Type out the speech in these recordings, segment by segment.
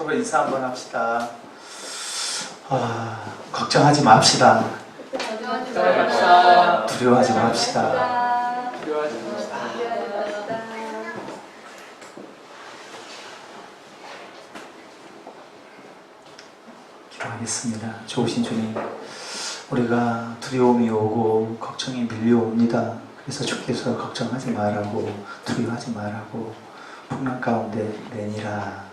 서로 인사 한번 합시다. 걱정하지 맙시다. 두려워하지 맙시다. 기도하겠습니다. 좋으신 주님, 우리가 두려움이 오고 걱정이 밀려옵니다. 그래서 주께서 걱정하지 말라고, 두려워하지 말라고, 풍랑 가운데 내니라,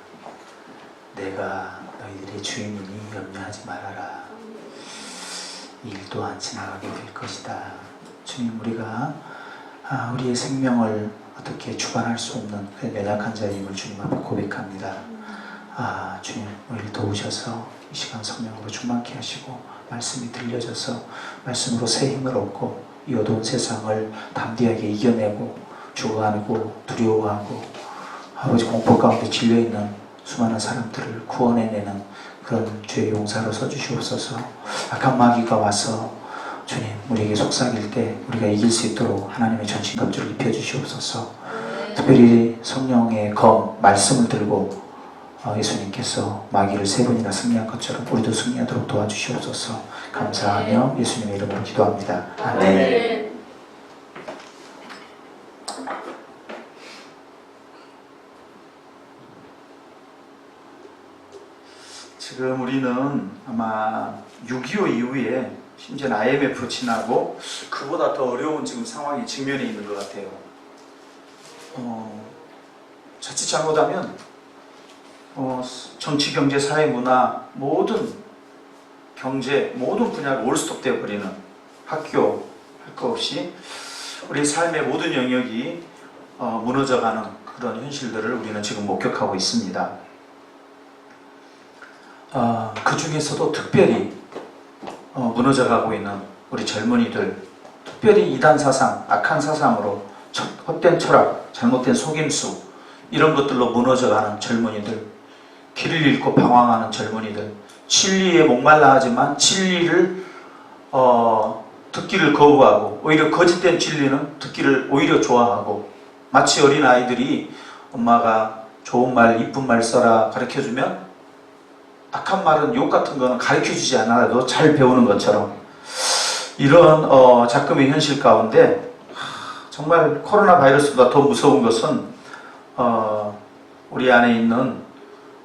내가 너희들의 주인이니 염려하지 말아라. 이 일 또한 지나가게 될 것이다. 주님, 우리가 우리의 생명을 어떻게 주관할 수 없는 그 연약한 자임을 주님 앞에 고백합니다. 주님, 우리를 도우셔서 이 시간 성령으로 충만케 하시고 말씀이 들려져서 말씀으로 새 힘을 얻고 이 어두운 세상을 담대하게 이겨내고 죽어가고 두려워하고 아버지 공포 가운데 질려있는 수많은 사람들을 구원해내는 그런 주의 용사로 서주시옵소서. 악한 마귀가 와서 주님, 우리에게 속삭일 때 우리가 이길 수 있도록 하나님의 전신갑주를 입혀주시옵소서. 특별히 성령의 검, 말씀을 들고 예수님께서 마귀를 3번이나 승리한 것처럼 우리도 승리하도록 도와주시옵소서. 감사하며 예수님의 이름으로 기도합니다. 아멘. 지금 우리는 아마 6.25 이후에 심지어 IMF 지나고 그보다 더 어려운 지금 상황이 직면해 있는 것 같아요. 자칫 잘못하면 정치, 경제, 사회, 문화 모든 경제 모든 분야가 올스톱 되어버리는 학교 할 거 없이 우리 삶의 모든 영역이 무너져가는 그런 현실들을 우리는 지금 목격하고 있습니다. 그 중에서도 특별히 무너져가고 있는 우리 젊은이들, 특별히 이단 사상, 악한 사상으로 헛된 철학, 잘못된 속임수 이런 것들로 무너져가는 젊은이들, 길을 잃고 방황하는 젊은이들, 진리에 목말라 하지만 진리를 듣기를 거부하고 오히려 거짓된 진리는 듣기를 오히려 좋아하고, 마치 어린아이들이 엄마가 좋은 말, 이쁜 말 써라 가르쳐주면 악한 말은 욕 같은 거는 가르쳐주지 않아도 잘 배우는 것처럼, 이런 작금의 현실 가운데 정말 코로나 바이러스보다 더 무서운 것은 우리 안에 있는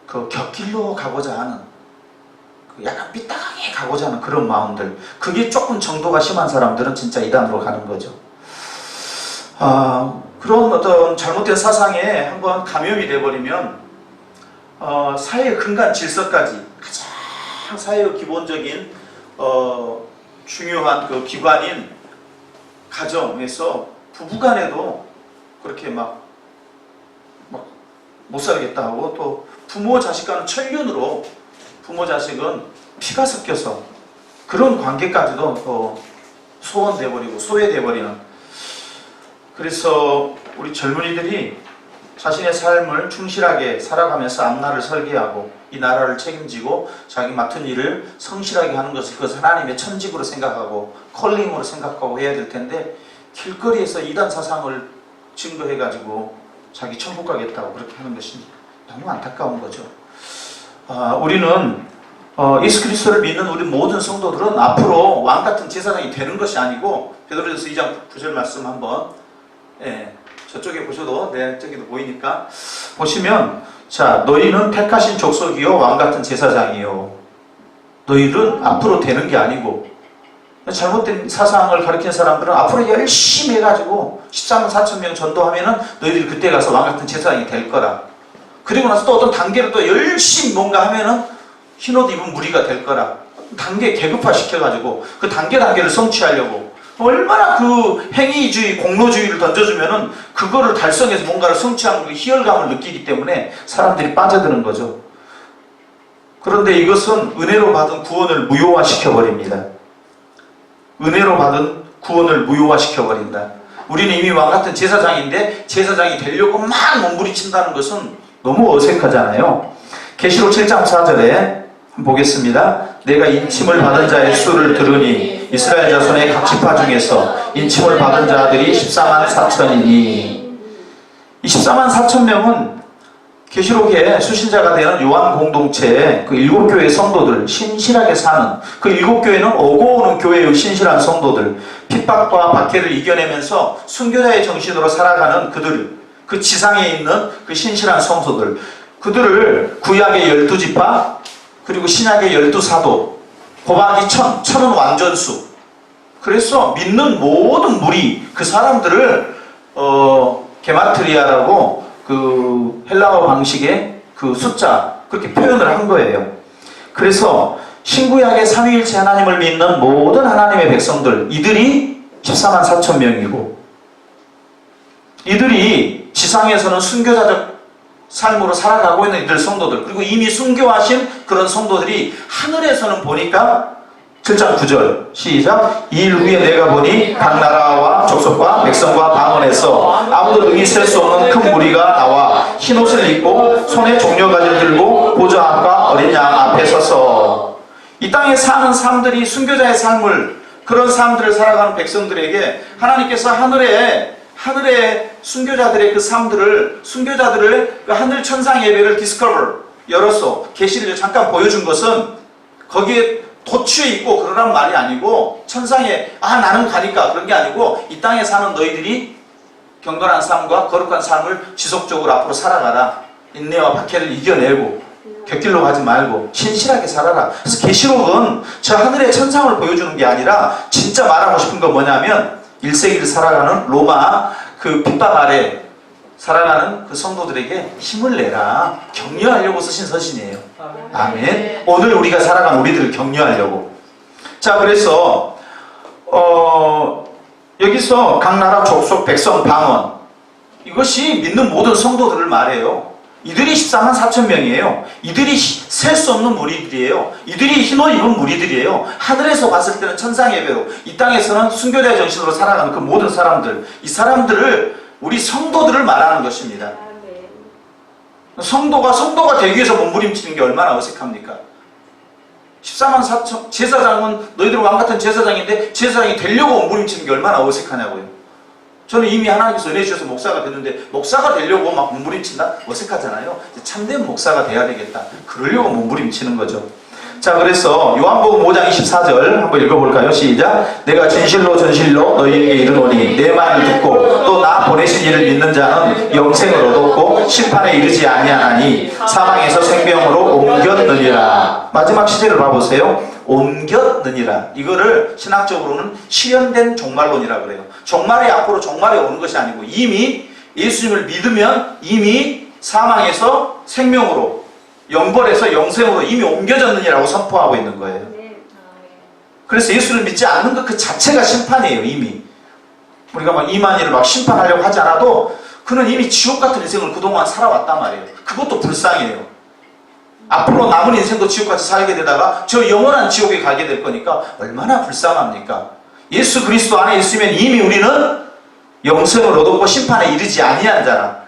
그 곁길로 가고자 하는, 약간 삐딱하게 가고자 하는 그런 마음들, 그게 조금 정도가 심한 사람들은 진짜 이단으로 가는 거죠. 그런 어떤 잘못된 사상에 한번 감염이 돼버리면 사회의 근간 질서까지, 가장 사회의 기본적인 중요한 그 기관인 가정에서 부부간에도 그렇게 막 못 살겠다 하고, 또 부모 자식과는 천륜으로 부모 자식은 피가 섞여서 그런 관계까지도 소원돼버리고 소외돼버리는, 그래서 우리 젊은이들이 자신의 삶을 충실하게 살아가면서 앞날을 설계하고 이 나라를 책임지고 자기 맡은 일을 성실하게 하는 것을 그것을 하나님의 천직으로 생각하고 컬링으로 생각하고 해야 될 텐데, 길거리에서 이단 사상을 증거해가지고 자기 천국 가겠다고 그렇게 하는 것이 너무 안타까운 거죠. 우리는 예수 그리스도를 믿는 우리 모든 성도들은 앞으로 왕같은 제사장이 되는 것이 아니고, 베드로전서 2장 9절 말씀 한번 저쪽에 보셔도, 저기도 보이니까 보시면, 자, 너희는 택하신 족속이요 왕같은 제사장이요. 너희는 앞으로 되는 게 아니고, 잘못된 사상을 가르치는 사람들은 앞으로 열심히 해가지고 14만 4천 명 전도하면은 너희들이 그때 가서 왕같은 제사장이 될 거라. 그리고 나서 또 어떤 단계를 또 열심히 뭔가 하면은 흰옷 입은 무리가 될 거라. 단계 계급화 시켜가지고 그 단계를 성취하려고 얼마나 그 행위주의, 공로주의를 던져주면은 그거를 달성해서 뭔가를 성취하는 그 희열감을 느끼기 때문에 사람들이 빠져드는 거죠. 그런데 이것은 은혜로 받은 구원을 무효화시켜버립니다. 은혜로 받은 구원을 무효화시켜버린다. 우리는 이미 왕같은 제사장인데 제사장이 되려고 막 몸부림친다는 것은 너무 어색하잖아요. 계시록 7장 4절에 한번 보겠습니다. 내가 인침을 받은 자의 수를 들으니 이스라엘 자손의 각 지파 중에서 인침을 받은 자들이 14만 4천이니, 이 14만 4천 명은 계시록에 수신자가 되는 요한 공동체의 그 7교회 성도들, 신실하게 사는 그 7교회는 오고 오는 교회의 신실한 성도들, 핍박과 박해를 이겨내면서 순교자의 정신으로 살아가는 그들, 그 지상에 있는 그 신실한 성도들, 그들을 구약의 12지파 그리고 신약의 12사도, 곱하기 1000, 1000은 완전수. 그래서 믿는 모든 무리, 그 사람들을 게마트리아라고 그 헬라어 방식의 그 숫자, 그렇게 표현을 한 거예요. 그래서 신구약의 삼위일체 하나님을 믿는 모든 하나님의 백성들, 이들이 14만 4천 명이고, 이들이 지상에서는 순교자적 삶으로 살아가고 있는 이들 성도들, 그리고 이미 순교하신 그런 성도들이 하늘에서는 보니까 7장 9절 시작. 이 일 후에 내가 보니 각 나라와 족속과 백성과 방언에서 아무도 능히 셀 수 없는 큰 무리가 나와 흰 옷을 입고 손에 종려가지를 들고 보좌 앞과 어린 양 앞에 서서, 이 땅에 사는 사람들이 순교자의 삶을, 그런 삶들을 살아가는 백성들에게 하나님께서 하늘에 순교자들의 그 삶들을, 순교자들을 그 하늘 천상 예배를 디스커버, 열어서 계시를 잠깐 보여준 것은 거기에 도취해 있고 그러란 말이 아니고, 천상에 나는 가니까 그런 게 아니고, 이 땅에 사는 너희들이 경건한 삶과 거룩한 삶을 지속적으로 앞으로 살아가라. 인내와 박해를 이겨내고 곁길로 가지 말고 신실하게 살아라. 그래서 계시록은 저 하늘의 천상을 보여주는 게 아니라 진짜 말하고 싶은 건 뭐냐면 1세기를 살아가는 로마 그 핍박 아래 살아가는 그 성도들에게 힘을 내라, 격려하려고 쓰신 서신이에요. 아멘. 오늘 우리가 살아가는 우리들을 격려하려고. 자, 그래서 여기서 각 나라 족속 백성 방언, 이것이 믿는 모든 성도들을 말해요. 이들이 14만 4천 명이에요. 이들이 셀 수 없는 무리들이에요. 이들이 흰옷 입은 무리들이에요. 하늘에서 봤을 때는 천상 예배로, 이 땅에서는 순교자의 정신으로 살아가는 그 모든 사람들, 이 사람들을, 우리 성도들을 말하는 것입니다. 성도가 되기 위해서 몸부림치는 게 얼마나 어색합니까? 14만 4천, 제사장은 너희들 왕같은 제사장인데 제사장이 되려고 몸부림치는 게 얼마나 어색하냐고요. 저는 이미 하나님께서 은혜 주셔서 목사가 됐는데, 목사가 되려고 막 몸부림친다? 어색하잖아요. 참된 목사가 돼야 되겠다, 그러려고 몸부림치는 거죠. 자, 그래서 요한복음 5장 24절 한번 읽어볼까요? 시작. 내가 진실로 너희에게 이르노니 내 말을 듣고 또 나 보내신 이를 믿는 자는 영생을 얻었고 심판에 이르지 아니하나니 사망에서 생명으로 옮겼느니라. 마지막 시제를 봐보세요. 옮겼느니라. 이거를 신학적으로는 실현된 종말론이라고 그래요. 종말이 앞으로 종말에 오는 것이 아니고, 이미 예수님을 믿으면 이미 사망에서 생명으로, 영벌에서 영생으로 이미 옮겨졌느니라고 선포하고 있는 거예요. 그래서 예수를 믿지 않는 것 그 자체가 심판이에요. 이미 우리가 막 이만희를 막 심판하려고 하지 않아도 그는 이미 지옥 같은 인생을 그동안 살아왔단 말이에요. 그것도 불쌍해요. 앞으로 남은 인생도 지옥같이 살게 되다가 저 영원한 지옥에 가게 될 거니까 얼마나 불쌍합니까? 예수 그리스도 안에 있으면 이미 우리는 영생을 얻었고 심판에 이르지 아니한 자라.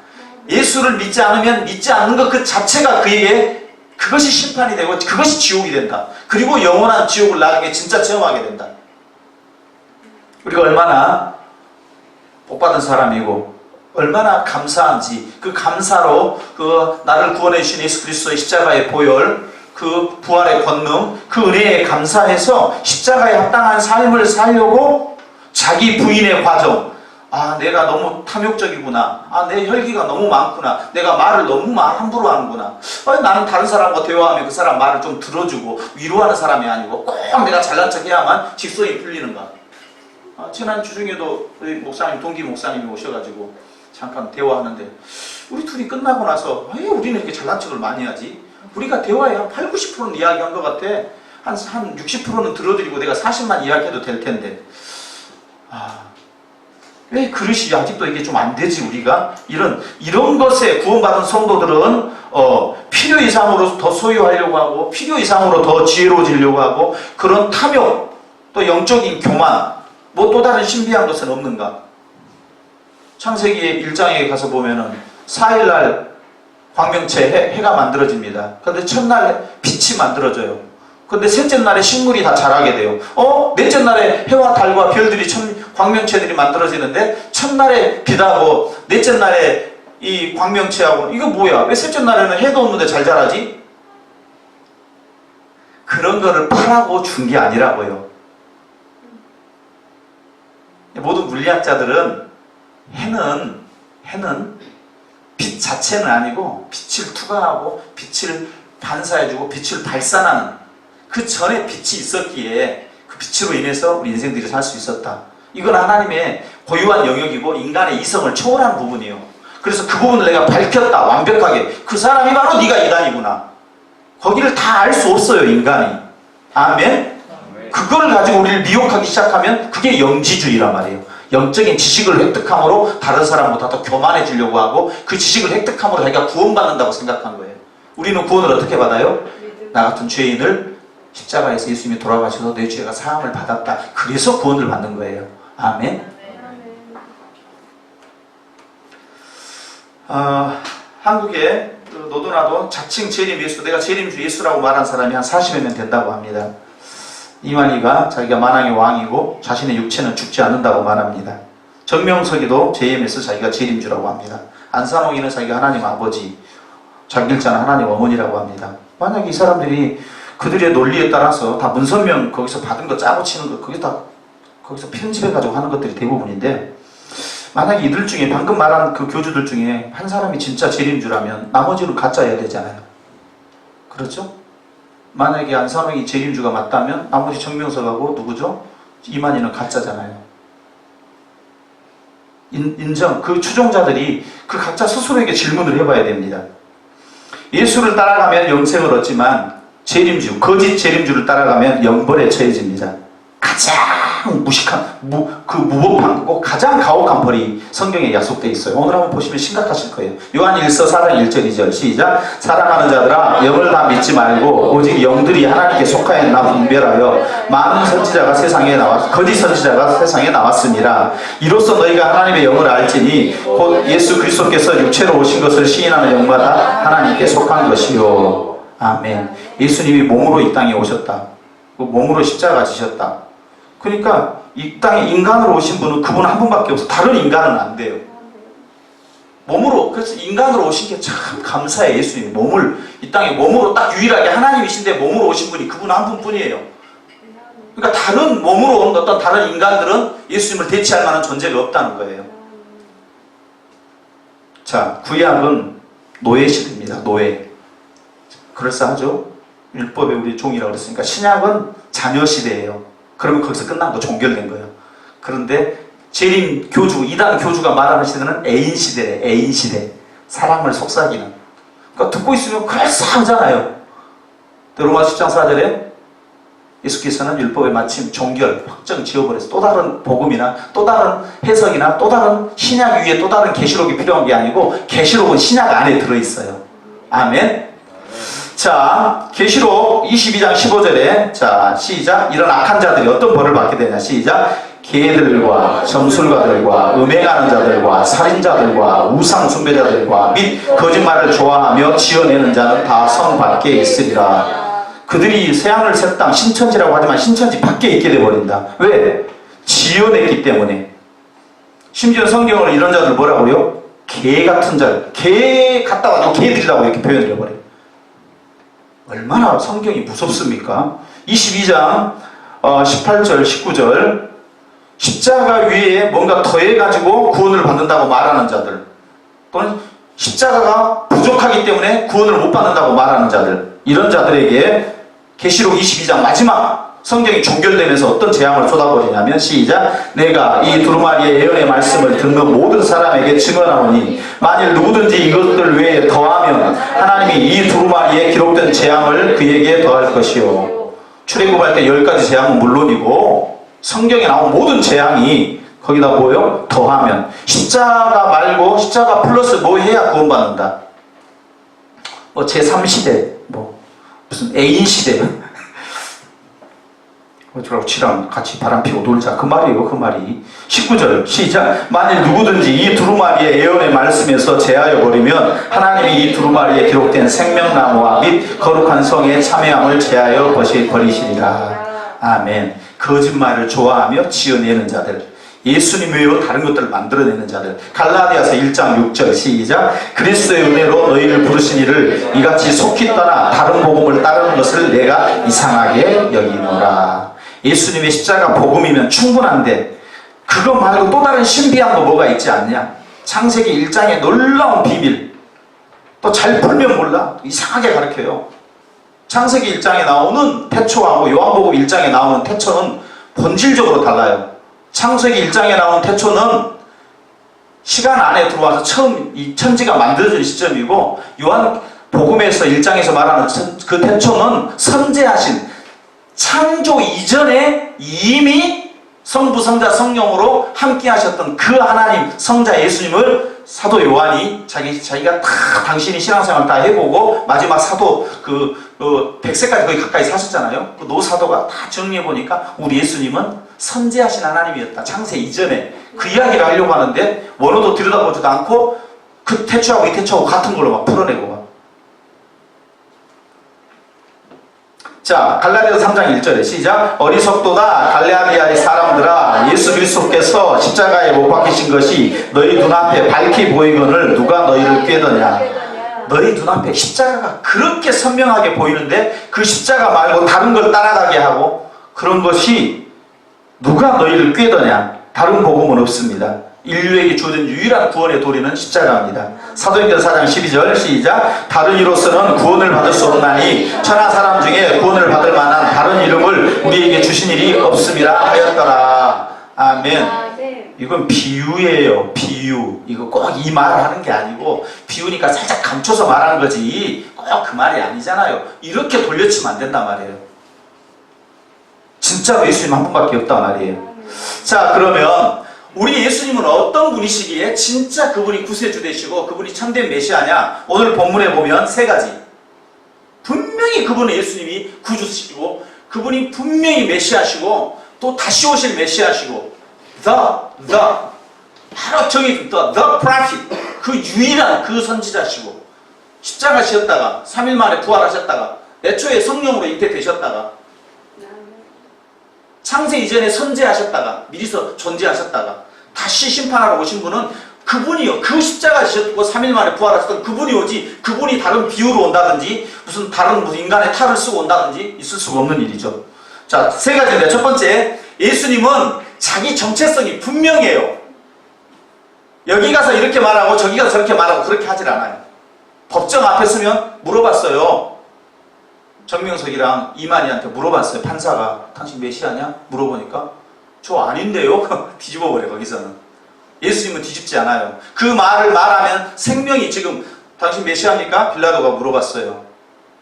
예수를 믿지 않으면 믿지 않는 것 그 자체가 그에게, 그것이 심판이 되고 그것이 지옥이 된다. 그리고 영원한 지옥을 나에게 진짜 체험하게 된다. 우리가 얼마나 복받은 사람이고 얼마나 감사한지, 그 감사로 그 나를 구원해 주신 예수 그리스도의 십자가의 보혈, 그 부활의 권능, 그 은혜에 감사해서 십자가에 합당한 삶을 살려고 자기 부인의 과정, 내가 너무 탐욕적이구나, 내 혈기가 너무 많구나, 내가 말을 너무 함부로 하는구나, 나는 다른 사람과 대화하면 그 사람 말을 좀 들어주고 위로하는 사람이 아니고 꼭 내가 잘난 척 해야만 직성이 풀리는가. 지난 주중에도 우리 목사님, 동기 목사님이 오셔가지고 잠깐 대화하는데, 우리 둘이 끝나고 나서 왜 우리는 이렇게 잘난 척을 많이 하지? 우리가 대화에 한 80, 90%는 이야기한 것 같아. 한 60%는 들어드리고 내가 40만 이야기해도 될 텐데, 왜 그릇이 아직도 이게 좀 안 되지? 우리가 이런 것에 구원받은 성도들은 필요 이상으로 더 소유하려고 하고 필요 이상으로 더 지혜로워지려고 하고, 그런 탐욕, 또 영적인 교만, 뭐 또 다른 신비한 것은 없는가? 창세기 1장에 가서 보면은 4일날 광명체 해가 만들어집니다. 그런데 첫날 빛이 만들어져요. 그런데 셋째 날에 식물이 다 자라게 돼요. 넷째 날에 해와 달과 별들이 광명체들이 만들어지는데, 첫날에 빛하고 넷째 날에 이 광명체하고 이거 뭐야? 왜 셋째 날에는 해도 없는데 잘 자라지? 그런 거를 파라고 준 게 아니라고요. 모든 물리학자들은 해는 빛 자체는 아니고 빛을 투과하고 빛을 반사해주고 빛을 발산하는 그 전에 빛이 있었기에 그 빛으로 인해서 우리 인생들이 살 수 있었다. 이건 하나님의 고유한 영역이고 인간의 이성을 초월한 부분이에요. 그래서 그 부분을 내가 밝혔다. 완벽하게. 그 사람이 바로 네가 인간이구나. 거기를 다 알 수 없어요. 인간이. 아멘? 그걸 가지고 우리를 미혹하기 시작하면 그게 영지주의란 말이에요. 영적인 지식을 획득함으로 다른 사람보다 더 교만해지려고 하고 그 지식을 획득함으로 자기가 구원받는다고 생각한 거예요. 우리는 구원을 어떻게 받아요? 나 같은 죄인을 십자가에서 예수님이 돌아가셔서 내 죄가 사함을 받았다. 그래서 구원을 받는 거예요. 아멘? 한국에 너도나도 자칭 재림 예수, 내가 재림주 예수라고 말한 사람이 한 40여 명 된다고 합니다. 이만희가 자기가 만왕의 왕이고 자신의 육체는 죽지 않는다고 말합니다. 정명석이도 JM에서 자기가 재림주라고 합니다. 안산홍이는 자기가 하나님 아버지, 장길자는 하나님 어머니라고 합니다. 만약에 이 사람들이 그들의 논리에 따라서 다 문선명 거기서 받은 거 짜고 치는 거 거기서 편집해가지고 하는 것들이 대부분인데, 만약에 이들 중에 방금 말한 그 교주들 중에 한 사람이 진짜 재림주라면 나머지는 가짜여야 되잖아요. 그렇죠? 만약에 안산홍이 재림주가 맞다면 나머지 정명석하고 누구죠? 이만희는 가짜잖아요. 인정. 그 추종자들이 그 각자 스스로에게 질문을 해봐야 됩니다. 예수를 따라가면 영생을 얻지만 재림주, 거짓 재림주를 따라가면 영벌에 처해집니다. 가장 무식한, 무법한, 가장 가혹한 벌이 성경에 약속되어 있어요. 오늘 한번 보시면 심각하실 거예요. 요한 1서 4장 1절 2절 시작. 사랑하는 자들아, 영을 다 믿지 말고 오직 영들이 하나님께 속하였나 분별하여 많은 선지자가 세상에 거짓 선지자가 세상에 나왔습니다. 이로써 너희가 하나님의 영을 알지니 곧 예수 그리스도께서 육체로 오신 것을 시인하는 영마다 하나님께 속한 것이요. 아멘. 예수님이 몸으로 이 땅에 오셨다. 몸으로 십자가 지셨다. 그러니까 이 땅에 인간으로 오신 분은 그분 한 분밖에 없어. 다른 인간은 안 돼요. 몸으로. 그래서 인간으로 오신 게 참 감사해. 예수님이 몸을 이 땅에 몸으로 딱 유일하게 하나님이신데 몸으로 오신 분이 그분 한 분뿐이에요. 그러니까 다른 몸으로 온 어떤 다른 인간들은 예수님을 대체할 만한 존재가 없다는 거예요. 자, 구약은 노예 시대입니다. 노예. 그럴싸하죠? 율법에 우리 종이라고 그랬으니까. 신약은 자녀 시대예요. 그러면 거기서 끝난 거, 종결된 거예요. 그런데 재림 교주, 이단 교주가 말하는 시대는 애인 시대래. 애인 시대. 사람을 속삭이는. 그러니까 듣고 있으면 그럴싸하잖아요. 로마 10장 4절에 예수께서는 율법의 마침 종결, 확정 지어버려서 또 다른 복음이나 또 다른 해석이나 또 다른 신약 위에 또 다른 계시록이 필요한 게 아니고 계시록은 신약 안에 들어있어요. 아멘. 자, 계시록 22장 15절에 자, 시작. 이런 악한 자들이 어떤 벌을 받게 되냐. 시작. 개들과 점술가들과 음행하는 자들과 살인자들과 우상 숭배자들과 및 거짓말을 좋아하며 지어내는 자는 다 성 밖에 있으리라. 그들이 새하늘 새 땅 신천지라고 하지만 신천지 밖에 있게 돼버린다. 왜? 지어냈기 때문에. 심지어 성경을 이런 자들 뭐라고요? 개 같은 자. 개 갖다 와도 개들이라고 이렇게 표현을 해버려요. 얼마나 성경이 무섭습니까? 22장 18절 19절 십자가 위에 뭔가 더해가지고 구원을 받는다고 말하는 자들, 또는 십자가가 부족하기 때문에 구원을 못 받는다고 말하는 자들, 이런 자들에게 계시록 22장 마지막 성경이 종결되면서 어떤 재앙을 쏟아버리냐면 시작. 내가 이 두루마리의 예언의 말씀을 듣는 모든 사람에게 증언하오니 만일 누구든지 이것들 외에 더하면 하나님이 이 두루마리에 기록된 재앙을 그에게 더할 것이요. 출애굽할 때 10가지 재앙은 물론이고 성경에 나온 모든 재앙이 거기다 뭐요? 더하면. 십자가 말고 십자가 플러스 뭐 해야 구원받는다. 뭐 제3시대, 뭐 무슨 애인시대, 저랑 치랑 같이 바람피고 놀자. 그 말이에요. 그 말이. 19절 시작. 만일 누구든지 이 두루마리의 예언의 말씀에서 제하여 버리면 하나님이 이 두루마리에 기록된 생명나무와 및 거룩한 성의 참여함을 제하여 버리시리라. 아멘. 거짓말을 좋아하며 지어내는 자들. 예수님 외에 다른 것들을 만들어내는 자들. 갈라디아서 1장 6절 시작. 그리스도의 은혜로 너희를 부르신 이를 이같이 속히 떠나 다른 복음을 따르는 것을 내가 이상하게 여기노라. 예수님의 십자가 복음이면 충분한데 그거 말고 또 다른 신비한 거 뭐가 있지 않냐. 창세기 1장의 놀라운 비밀 또 잘 풀면 몰라. 이상하게 가르쳐요. 창세기 1장에 나오는 태초하고 요한복음 1장에 나오는 태초는 본질적으로 달라요. 창세기 1장에 나온 태초는 시간 안에 들어와서 처음 이 천지가 만들어진 시점이고, 요한복음에서 1장에서 말하는 그 태초는 선재하신 창조 이전에 이미 성부, 성자, 성령으로 함께 하셨던 그 하나님, 성자 예수님을 사도 요한이 자기가 다 당신이 신앙생활 다 해보고 마지막 사도 100세까지 거의 가까이 사셨잖아요. 그 노사도가 다 정리해보니까 우리 예수님은 선재하신 하나님이었다. 창세 이전에. 그 이야기를 하려고 하는데 원어도 들여다보지도 않고 그 태초하고 이 태초하고 같은 걸로 막 풀어내고 막. 자, 갈라디아서 3장 1절에 시작. 어리석도다 갈라디아의 사람들아, 예수 그리스도께서 십자가에 못 박히신 것이 너희 눈앞에 밝히 보이거늘 누가 너희를 꾀더냐. 너희 눈앞에 십자가가 그렇게 선명하게 보이는데 그 십자가 말고 다른 걸 따라가게 하고 그런 것이 누가 너희를 꾀더냐. 다른 복음은 없습니다. 인류에게 주어진 유일한 구원의 도리는 십자가입니다. 사도행전 4장 12절 시작. 다른 이로서는 구원을 받을 수 없나니 천하 사람 중에 구원을 받을 만한 다른 이름을 우리에게 주신 일이 없음이라 하였더라. 아멘. 이건 비유예요. 비유. 이거 꼭 이 말을 하는 게 아니고 비유니까 살짝 감춰서 말하는 거지 꼭 그 말이 아니잖아요. 이렇게 돌려치면 안 된단 말이에요. 진짜로 예수님 한 분밖에 없단 말이에요. 자, 그러면 우리 예수님은 어떤 분이시기에 진짜 그분이 구세주 되시고 그분이 참된 메시아냐? 오늘 본문에 보면 세 가지. 분명히 그분은 예수님이 구주시고 그분이 분명히 메시아시고 또 다시 오실 메시아시고 바로 저기 the prophet, 그 유일한 그 선지자시고 십자가 지었다가 3일 만에 부활하셨다가 애초에 성령으로 잉태되셨다가 창세 이전에 선재하셨다가 미리서 존재하셨다가 다시 심판하러 오신 분은 그분이요. 그 십자가 지셨고 3일 만에 부활하셨던 그분이 오지, 그분이 다른 비유로 온다든지 무슨 인간의 탈을 쓰고 온다든지 있을 수가 없는 일이죠. 자, 세 가지인데 첫 번째, 예수님은 자기 정체성이 분명해요. 여기 가서 이렇게 말하고 저기 가서 저렇게 말하고 그렇게 하질 않아요. 법정 앞에 서면 물어봤어요. 정명석이랑 이만희한테 물어봤어요. 판사가 당신 메시아냐? 물어보니까 저 아닌데요? 뒤집어버려. 거기서는. 예수님은 뒤집지 않아요. 그 말을 말하면 생명이 지금 당신 메시아입니까? 빌라도가 물어봤어요.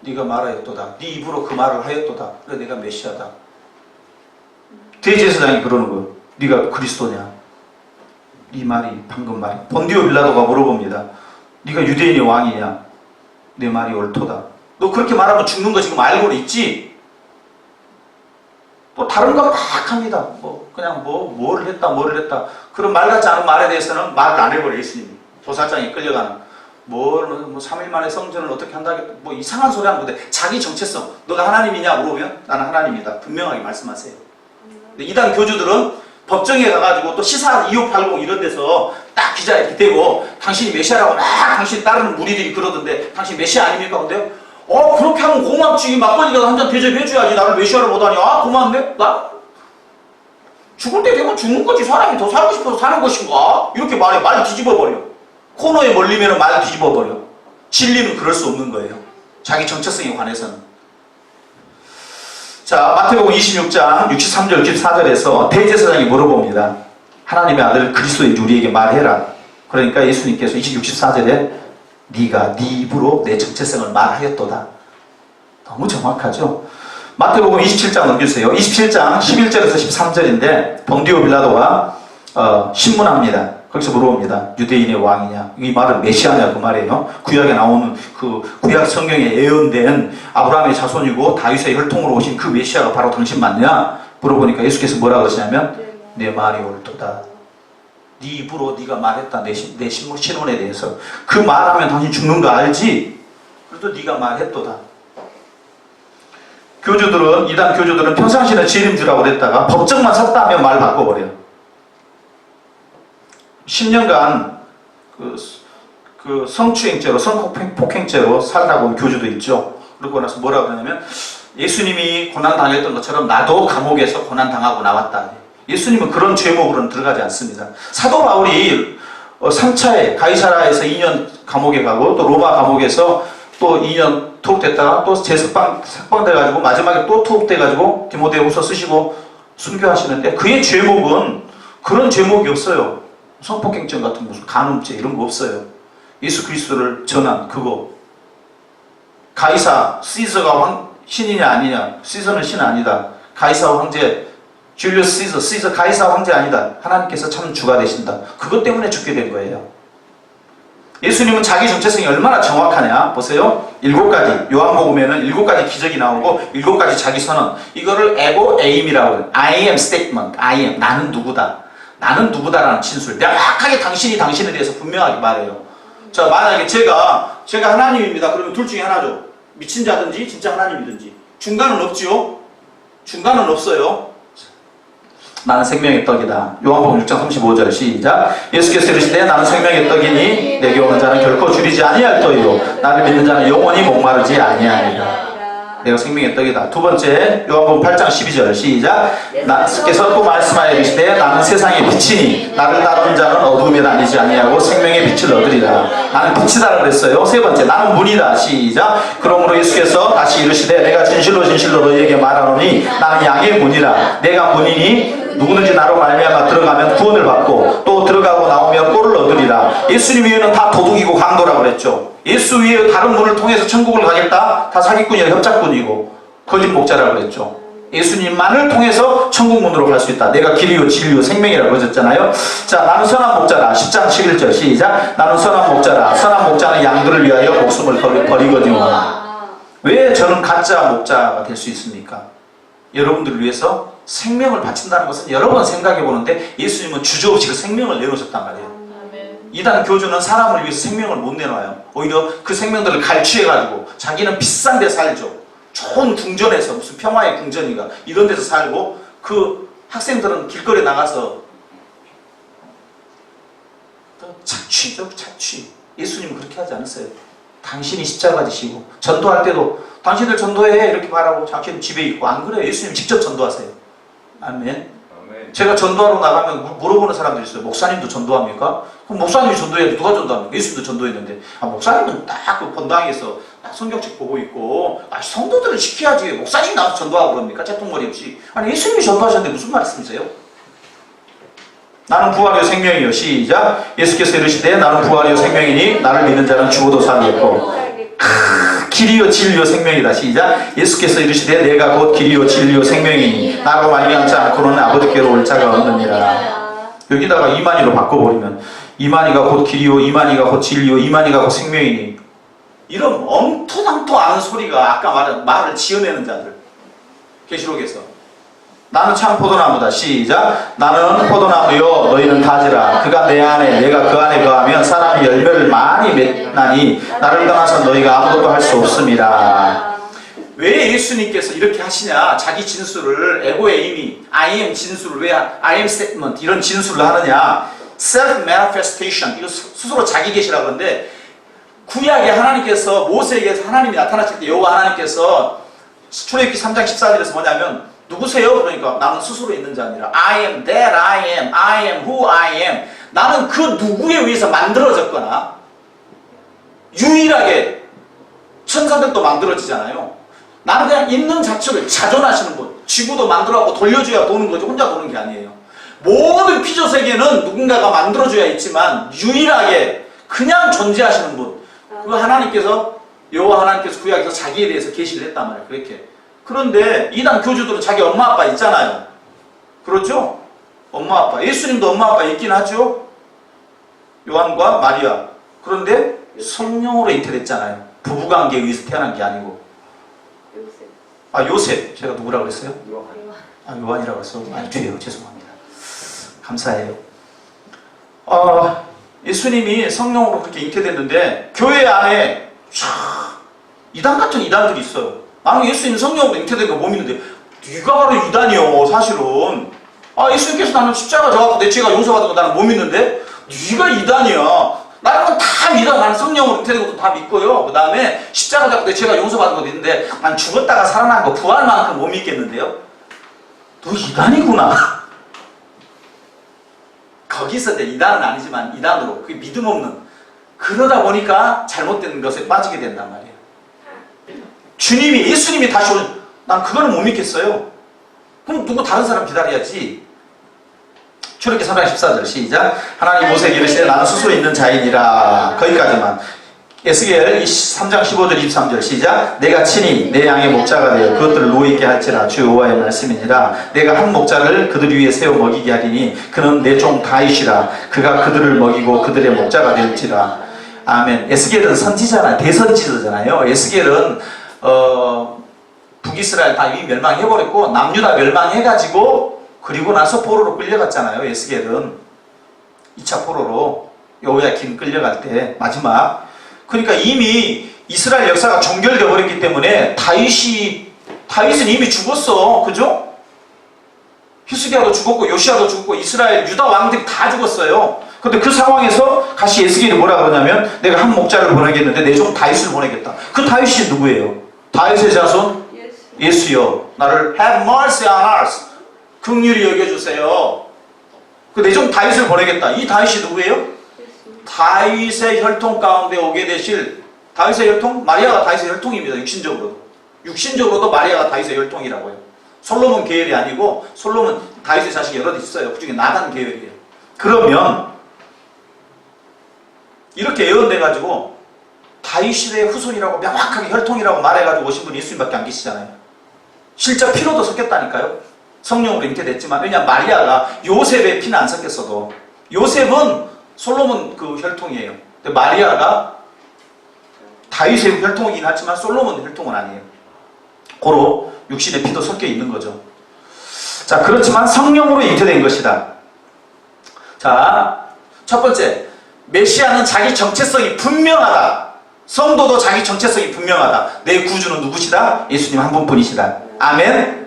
네가 말하였도다. 네 입으로 그 말을 하였도다. 그래 내가 메시아다. 대제사장이 그러는 거예요. 네가 그리스도냐? 네 말이 방금 말이. 본디오 빌라도가 물어봅니다. 네가 유대인의 왕이냐? 내 말이 옳도다. 너 그렇게 말하면 죽는 거 지금 알고는 있지? 또 다른 거 막 합니다. 그냥 뭐를 했다. 그런 말 같지 않은 말에 대해서는 말을 안 해버려, 예수님이. 도살장에 끌려가는. 3일 만에 성전을 어떻게 한다겠다. 이상한 소리 하는 건데, 자기 정체성. 너가 하나님이냐? 물어보면 나는 하나님이다. 분명하게 말씀하세요. 근데 이단 교주들은 법정에 가가지고 또 시사 2580 이런 데서 딱 기자 이렇게 대고 당신이 메시아라고 막 당신 따르는 무리들이 그러던데 당신 메시아 아닙니까? 근데 그렇게 하면 고맙지. 막걸리가 한 잔 대접해줘야지. 나를 메시아를 못하니. 고맙네? 나? 죽을 때 되면 죽는 거지. 사람이 더 살고 싶어서 사는 것인가? 이렇게 말 뒤집어버려. 코너에 몰리면 말 뒤집어버려. 진리는 그럴 수 없는 거예요. 자기 정체성에 관해서는. 자, 마태복음 26장 63절 64절에서 대제사장이 물어봅니다. 하나님의 아들 그리스도인지 우리에게 말해라. 그러니까 예수님께서 64절에 네가 네 입으로 내 정체성을 말하였도다. 너무 정확하죠? 마태복음 27장 넘겨주세요. 27장 11절에서 13절인데 본디오 빌라도가 신문합니다. 거기서 물어봅니다. 유대인의 왕이냐? 이 말은 메시아냐? 그 말이에요. 구약에 나오는 그 구약 성경에 예언된 아브라함의 자손이고 다윗의 혈통으로 오신 그 메시아가 바로 당신 맞냐? 물어보니까 예수께서 뭐라 그러시냐면 내 말이 옳도다. 네 입으로 네가 말했다. 내 신문에 대해서. 그 말하면 당신 죽는 거 알지? 그래도 네가 말했도다. 이단 교주들은 평상시는 재림주라고 그랬다가 법정만 섰다 하면 말 바꿔버려. 10년간 그 성추행죄로, 성폭행죄로 살다가 온 교주도 있죠. 그러고 나서 뭐라고 그러냐면, 예수님이 고난당했던 것처럼 나도 감옥에서 고난당하고 나왔다. 예수님은 그런 죄목으로는 들어가지 않습니다. 사도 바울이 3차에 가이사라에서 2년 감옥에 가고, 또 로마 감옥에서 또 2년 투옥됐다가 또 석방돼가지고 마지막에 또 투옥돼가지고 디모데후서 쓰시고 순교하시는데, 그의 죄목은 그런 죄목이 없어요. 성폭행죄 같은 무슨 간음죄 이런 거 없어요. 예수 그리스도를 전한 그거. 가이사 시저가 신이냐 아니냐. 시저는 신 아니다. 가이사 황제 줄리우스 시저 가이사 황제 아니다. 하나님께서 참 주가 되신다. 그것 때문에 죽게 된 거예요. 예수님은 자기 정체성이 얼마나 정확하냐. 보세요. 7가지. 요한복음에는 7가지 기적이 나오고 7가지 자기 선언. 이거를 에고 에임이라고 해요. I am statement. I am. 나는 누구다. 나는 누구다라는 진술. 명확하게 당신이 당신에 대해서 분명하게 말해요. 자, 만약에 제가 하나님입니다. 그러면 둘 중에 하나죠. 미친 자든지 진짜 하나님이든지. 중간은 없지요. 중간은 없어요. 나는 생명의 떡이다. 요한복음 6장 35절 시작. 예수께서 이르시되 나는 생명의 떡이니 내게 오는 자는 결코 줄이지 아니할 터이요 나를 믿는 자는 영원히 목마르지 아니하리라. 내가 생명의 떡이다. 두 번째 요한복음 8장 12절 시작. 나께서 또 말씀하여 이르시되 나는 세상의 빛이니 나를 따르는 자는 어두움에 다니지 아니하고 생명의 빛을 얻으리라. 나는 빛이다 그랬어요. 세 번째 나는 문이다 시작. 그러므로 예수께서 다시 이르시되 내가 진실로 진실로 너희에게 말하노니 나는 양의 문이라. 내가 문이니 누구든지 나로 말미암아 들어가면 구원을 받고 또 들어가고 나오면 꼴을 얻으리라. 예수님 위에는 다 도둑이고 강도라고 그랬죠. 예수 위에 다른 문을 통해서 천국을 가겠다? 다 사기꾼이야, 협작꾼이고 거짓 목자라고 그랬죠. 예수님만을 통해서 천국 문으로 갈 수 있다. 내가 길이요 진리요 생명이라고 그러셨잖아요. 자, 나는 선한 목자라. 10장 11절 시작. 나는 선한 목자라. 선한 목자는 양들을 위하여 목숨을 버리거니와. 왜 저는 가짜 목자가 될 수 있습니까? 여러분들을 위해서 생명을 바친다는 것은 여러 번 생각해 보는데 예수님은 주저없이 그 생명을 내놓으셨단 말이에요. 이단 교주는 사람을 위해서 생명을 못 내놔요. 오히려 그 생명들을 갈취해가지고 자기는 비싼 데 살죠. 좋은 궁전에서 무슨 평화의 궁전인가 이런 데서 살고, 그 학생들은 길거리에 나가서 착취죠. 착취. 예수님은 그렇게 하지 않았어요. 당신이 십자가 지시고 전도할 때도 당신들 전도해 이렇게 말하고 자기는 집에 있고, 안 그래요. 예수님 직접 전도하세요. 아멘. 제가 전도하러 나가면 물어보는 사람들이 있어요. 목사님도 전도합니까? 그럼 목사님이 전도해야지 누가 전도합니까? 예수님도 전도했는데, 목사님은 딱 그 본당에서 딱 성경책 보고 있고, 성도들을 시켜야지 목사님 나와서 전도하고 그럽니까? 채통머리 없이. 아니 예수님이 전도하셨는데 무슨 말씀이세요? 나는 부활이요 생명이요 시작. 예수께서 이르시되 나는 부활이요 생명이니 나를 믿는 자는 죽어도 살겠고 길이요 진리요 생명이다 시작. 예수께서 이르시되 내가 곧 길이요 진리요 생명이니 나로 말미암지 않고는 아버지께로 올 자가 없느니라. 여기다가 이만희로 바꿔버리면 이만희가 곧 길이요 이만희가 곧 진리요 이만희가 곧 생명이니, 이런 엉토당토 아는 소리가 아까 말한 말을 지어내는 자들. 계시록에서 나는 참 포도나무다 시작. 나는 포도나무요 너희는 가지라. 그가 내 안에 내가 그 안에 거하면 사람이 열매를 많이 맺나니 나를 떠나서 너희가 아무것도 할 수 없습니다. 왜 예수님께서 이렇게 하시냐. 자기 진술을 에고의 의미 I am 진술을 왜 I am statement 이런 진술을 하느냐. self manifestation, 이거 스스로 자기 계시라고 하는데, 구약에 하나님께서 모세에게서 하나님이 나타나실 때 여호와 하나님께서 출애굽기 3장 14절에서 뭐냐면 누구세요? 그러니까 나는 스스로 있는 자 아니라 I am that I am, I am who I am. 나는 그 누구에 의해서 만들어졌거나, 유일하게 천사들도 만들어지잖아요. 나는 그냥 있는 자체를 자존하시는 분. 지구도 만들어갖고 돌려줘야 도는 거지 혼자 도는 게 아니에요. 모든 피조 세계는 누군가가 만들어줘야 있지만 유일하게 그냥 존재하시는 분. 그 하나님께서, 여호와 하나님께서 구약에서 자기에 대해서 계시를 했단 말이에요. 그렇게. 그런데 이단 교주들은 자기 엄마 아빠 있잖아요. 그렇죠? 엄마 아빠. 예수님도 엄마 아빠 있긴 하죠. 요한과 마리아. 그런데 성령으로 잉태됐잖아요. 부부관계에 의해서 태어난 게 아니고. 요셉. 제가 누구라고 그랬어요? 요한이라고 했어. 뒤에요. 죄송합니다. 감사해요. 예수님이 성령으로 그렇게 잉태됐는데 교회 안에 이단 같은 이단들이 있어요. 나는 예수님 성령으로 잉태된 거 못 믿는데 네가 바로 이단이요. 사실은 예수님께서 나는 십자가 져갖고 내 죄가 용서받은 거 나는 못 믿는데 네가 이단이야. 나는 다 믿어. 난 성령으로 잉태된 것도 다 믿고요. 그 다음에 십자가 잡고 내 죄가 용서받은 것도 있는데 난 죽었다가 살아난 거 부활만큼 못 믿겠는데요. 너 이단이구나. 거기서 이제 이단은 아니지만 이단으로 그게 믿음 없는, 그러다 보니까 잘못된 것에 빠지게 된단 말이에요. 주님이, 예수님이 다시 오는, 난 그거는 못 믿겠어요. 그럼 누구 다른 사람 기다려야지. 출애굽기 3장 14절 시작. 하나님 모세에게 이르시되 나는 스스로 있는 자이니라. 거기까지만. 에스겔 3장 15절 23절 시작. 내가 친히 내 양의 목자가 되어 그것들을 누워 있게 할지라 주 여호와의 말씀이니라. 내가 한 목자를 그들 위에 세워 먹이게 하리니 그는 내 종 다윗이라. 그가 그들을 먹이고 그들의 목자가 될지라. 아멘. 에스겔은 선지자나 대선지자잖아요. 에스겔은 북이스라엘 다 이미 멸망해버렸고 남유다 멸망해가지고 그리고 나서 포로로 끌려갔잖아요. 에스겔은 2차 포로로 여호야긴 끌려갈 때 마지막. 그러니까 이미 이스라엘 역사가 종결되어 버렸기 때문에 다윗은 이미 죽었어. 그죠? 히스기야도 죽었고 요시야도 죽었고 이스라엘 유다 왕들이 다 죽었어요. 근데 그 상황에서 다시 에스겔이 뭐라 그러냐면 내가 한 목자를 보내겠는데 내 종 다윗을 보내겠다. 그 다윗이 누구예요? 다윗의 자손? 예수여 나를 have mercy on us. 긍휼히 여겨주세요. 그 내 종 다윗을 보내겠다. 이 다윗이 누구예요? 다윗의 혈통 가운데 오게 되실, 다윗의 혈통? 마리아가 다윗의 혈통입니다. 육신적으로도 마리아가 다윗의 혈통이라고요. 솔로몬 계열이 아니고 솔로몬 다윗의 자식이 여럿 있어요. 그 중에 나단 계열이에요. 그러면 이렇게 예언돼가지고 다윗의 후손이라고 명확하게 혈통이라고 말해가지고 오신 분이 예수님밖에 안 계시잖아요. 실제 피로도 섞였다니까요. 성령으로 잉태됐지만, 왜냐하면 마리아가 요셉의 피는 안 섞였어도 요셉은 솔로몬 그 혈통이에요. 근데 마리아가 다윗의 혈통이긴 하지만 솔로몬 혈통은 아니에요. 고로 육신의 피도 섞여 있는 거죠. 자, 그렇지만 성령으로 잉태된 것이다. 자, 첫 번째, 메시아는 자기 정체성이 분명하다. 성도도 자기 정체성이 분명하다. 내 구주는 누구시다? 예수님 한 분뿐이시다. 아멘.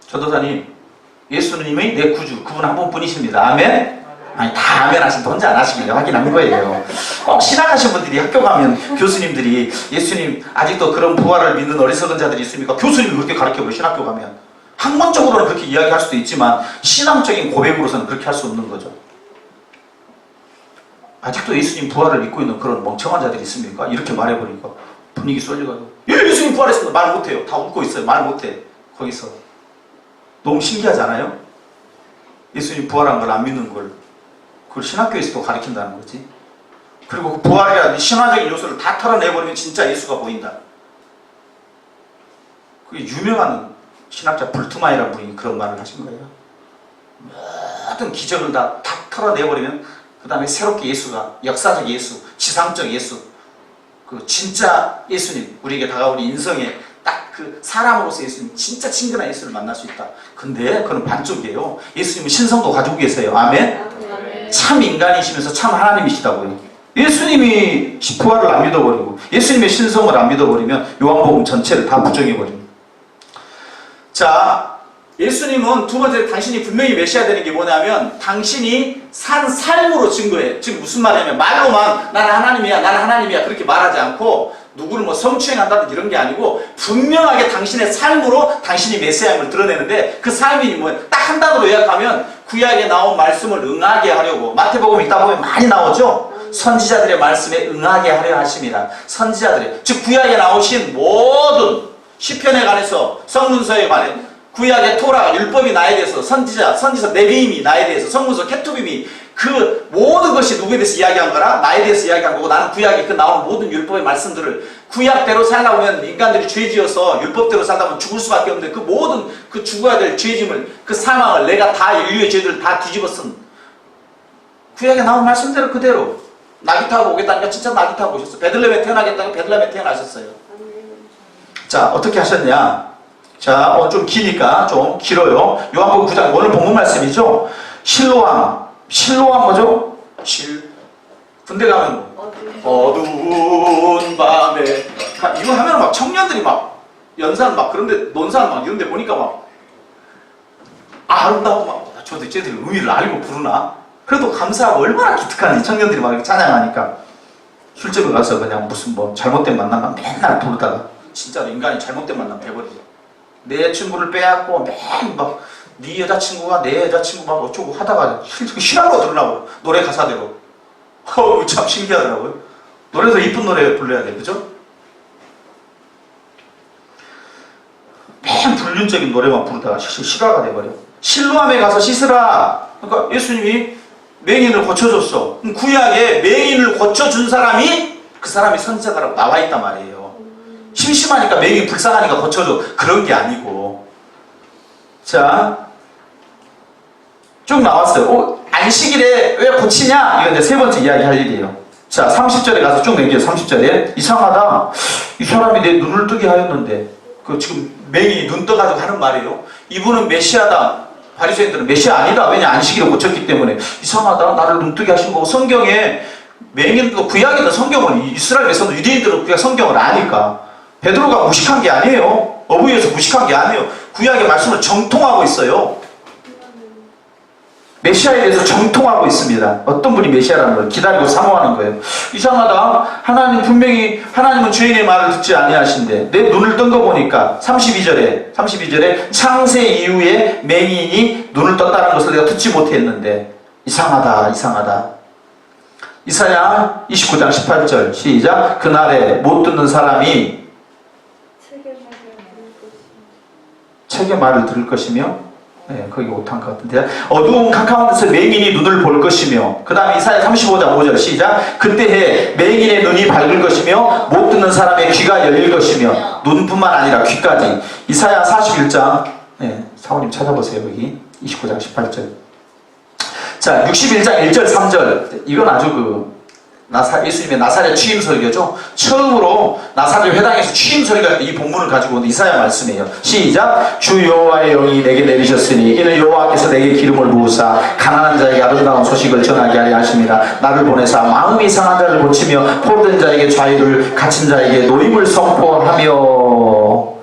전도사님, 예수님이 내 구주, 그분 한 분뿐이십니다. 아멘. 아니, 다 아멘 하신다. 혼자 안 하시길래 확인한 거예요. 꼭 신학하신 분들이 학교 가면 교수님들이 예수님 아직도 그런 부활을 믿는 어리석은 자들이 있습니까? 교수님이 그렇게 가르쳐버려. 신학교 가면 학문적으로는 그렇게 이야기할 수도 있지만 신앙적인 고백으로서는 그렇게 할 수 없는 거죠. 아직도 예수님 부활을 믿고 있는 그런 멍청한 자들이 있습니까? 이렇게 말해버리니까 분위기 쏠려가지고 예수님 부활했습니다. 말 못해요. 다 웃고 있어요. 말 못해. 거기서 너무 신기하지 않아요? 예수님 부활한 걸 안 믿는 걸 그걸 신학교에서도 가르친다는 거지. 그리고 그 부활이라는 신화적인 요소를 다 털어내버리면 진짜 예수가 보인다. 그게 유명한 신학자 불트만이라는 분이 그런 말을 하신 거예요. 모든 기적을 다 털어내버리면 그 다음에 새롭게 예수가, 역사적 예수, 지상적 예수, 그 진짜 예수님, 우리에게 다가오는 인성의 딱 그 사람으로서 예수님, 진짜 친근한 예수를 만날 수 있다. 근데 그건 반쪽이에요. 예수님은 신성도 가지고 계세요. 아멘? 참 인간이시면서 참 하나님이시다고요. 예수님이 부활을 안 믿어버리고 예수님의 신성을 안 믿어버리면 요한복음 전체를 다 부정해버립니다. 자, 예수님은 두 번째 당신이 분명히 메시아 되는 게 뭐냐면 당신이 산 삶으로 증거해. 지금 무슨 말이냐면 말로만 나는 하나님이야 나는 하나님이야 그렇게 말하지 않고 누구를 뭐 성추행한다든지 이런 게 아니고 분명하게 당신의 삶으로 당신이 메시아임을 드러내는데 그 삶이 뭐 딱 한 단어로 요약하면 구약에 나온 말씀을 응하게 하려고. 마태복음 읽다 보면 많이 나오죠. 선지자들의 말씀에 응하게 하려 하심이라. 선지자들의, 즉 구약에 나오신 모든 시편에 관해서 성문서에 관해 구약의 토라가 율법이 나에 대해서 선지서 네비임이 나에 대해서 성문서 케투빔이 그 모든 것이 누구에 대해서 이야기한 거라? 나에 대해서 이야기한 거고 나는 구약에 그 나오는 모든 율법의 말씀들을 구약대로 살다 보면 인간들이 죄지어서 율법대로 살다 보면 죽을 수밖에 없는데 그 모든 그 죽어야 될 죄짐을 그 사망을 내가 다 인류의 죄들을 다 뒤집어 쓴 구약에 나온 말씀대로 그대로 나귀 타고 오겠다니까 진짜 나귀 타고 오셨어요. 베들레헴에 태어나겠다니까 베들레헴에 태어나셨어요. 자, 어떻게 하셨냐? 자, 오늘 좀 기니까 좀 길어요. 요한복음 9장 오늘 본문 말씀이죠. 실로암 뭐죠? 군대 가면 어두운 밤에 이거 하면 막 청년들이 막 연산 막 그런데 논산 막 이런데 보니까 막 아름다워 막 저도 쟤들이 의미를 알고 부르나? 그래도 감사하고 얼마나 기특한지 청년들이 막 이렇게 찬양하니까 술집에 가서 그냥 무슨 뭐 잘못된 만남만 맨날 부르다가 진짜로 인간이 잘못된 만남 돼버리죠. 내 친구를 빼앗고 맨 막 네 여자친구가 내 여자친구 막 어쩌고 하다가 실화로 들으려고 노래 가사대로. 참 신기하더라고요. 노래도 이쁜 노래 불러야 돼, 그죠? 맨 불륜적인 노래만 부르다가 실화가 돼버려. 실로암에 가서 씻으라. 그러니까 예수님이 맹인을 고쳐줬어. 그럼 구약에 맹인을 고쳐준 사람이 그 사람이 선지자라고 나와 있단 말이에요. 심심하니까 맹인 불쌍하니까 고쳐줘. 그런 게 아니고. 자, 쭉 나왔어요. 안식일에 왜 고치냐? 이건 이제 세 번째 이야기 할 일이에요. 자, 30절에 가서 쭉 넘겨요. 30절에. 이상하다. 이 사람이 내 눈을 뜨게 하였는데, 그 지금 맹인이 눈 떠가지고 하는 말이에요. 이분은 메시아다. 바리새인들은 메시아 아니다. 왜냐? 안식일을 고쳤기 때문에. 이상하다. 나를 눈 뜨게 하신 거고, 성경에 맹인도 구약에는 성경을, 이스라엘에서는 유대인들은 구약 성경을 아니까. 베드로가 무식한 게 아니에요. 어부에서 무식한 게 아니에요. 구약의 말씀을 정통하고 있어요. 메시아에 대해서 정통하고 있습니다. 어떤 분이 메시아라는 걸 기다리고 사모하는 거예요. 이상하다. 하나님 분명히 하나님은 죄인의 말을 듣지 아니하신데 내 눈을 뜬 거 보니까 32절에 창세 이후에 맹인이 눈을 떴다는 것을 내가 듣지 못했는데 이상하다. 이사야 29장 18절 시작. 그날에 못 듣는 사람이 책의 말을 들을 것이며 네, 거기 못한 것 같은데 어두운 캄캄한 데서 맹인이 눈을 볼 것이며 그 다음에 이사야 35장 5절 시작. 그때에 맹인의 눈이 밝을 것이며 못 듣는 사람의 귀가 열릴 것이며 눈뿐만 아니라 귀까지. 이사야 41장 네, 사모님 찾아보세요. 여기 29장 18절. 자, 61장 1절 3절 이건 아주 예수님의 나사렛 취임 설교죠. 처음으로 나사렛 회당에서 취임 설교할 때 이 본문을 가지고 온 이사야 말씀이에요. 시작. 주 여호와의 영이 내게 내리셨으니 이는 여호와께서 내게 기름을 부으사 가난한 자에게 아름다운 소식을 전하게 하려 하심이라. 나를 보내사 마음이 상한 자를 고치며 포로된 자에게 자유를 갇힌 자에게 노임을 선포하며.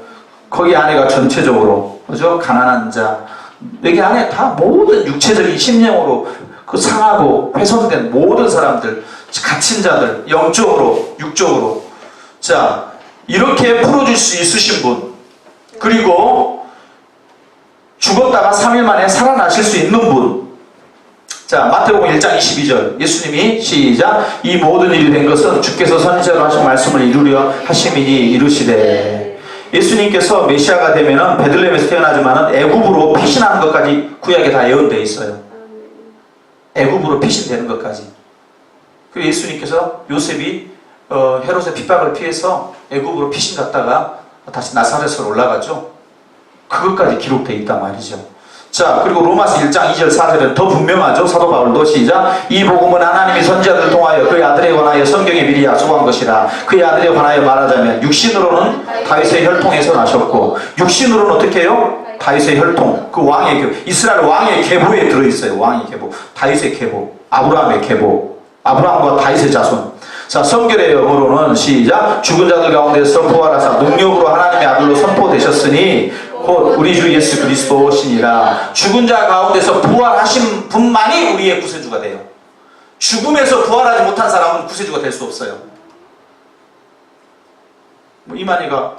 거기 안에가 전체적으로 그죠? 가난한 자 여기 안에 다 모든 육체적인 심령으로 상하고 훼손된 모든 사람들, 갇힌 자들, 영적으로, 육적으로. 자, 이렇게 풀어줄 수 있으신 분, 그리고 죽었다가 3일 만에 살아나실 수 있는 분. 자, 마태복음 1장 22절 예수님이 시작. 이 모든 일이 된 것은 주께서 선지자로 하신 말씀을 이루려 하심이니 이루시되. 예수님께서 메시아가 되면은 베들레헴에서 태어나지만은 애굽으로 피신하는 것까지 구약에 다 예언되어 있어요. 애굽으로 피신되는 것까지. 그리고 예수님께서 요셉이 헤롯의 핍박을 피해서 애굽으로 피신 갔다가 다시 나사렛으로 올라가죠. 그것까지 기록되어 있단 말이죠. 자, 그리고 로마서 1장 2절 4절은 더 분명하죠. 사도 바울도 시작. 이 복음은 하나님이 선지자들을 통하여 그의 아들에 관하여 성경에 미리 약속한 것이라. 그의 아들에 관하여 말하자면 육신으로는 다윗의 혈통에서 나셨고 육신으로는 어떻게 해요? 다윗의 혈통, 그 왕의 계보, 이스라엘 왕의 계보에 들어있어요. 왕의 계보, 다윗의 계보, 아브라함의 계보, 아브라함과 다윗의 자손. 자, 성결의 영어로는 시작. 죽은 자들 가운데서 부활하사 능력으로 하나님의 아들로 선포되셨으니 곧 우리 주 예수 그리스도시니라. 죽은 자 가운데서 부활하신 분만이 우리의 구세주가 돼요. 죽음에서 부활하지 못한 사람은 구세주가 될 수 없어요. 이만희가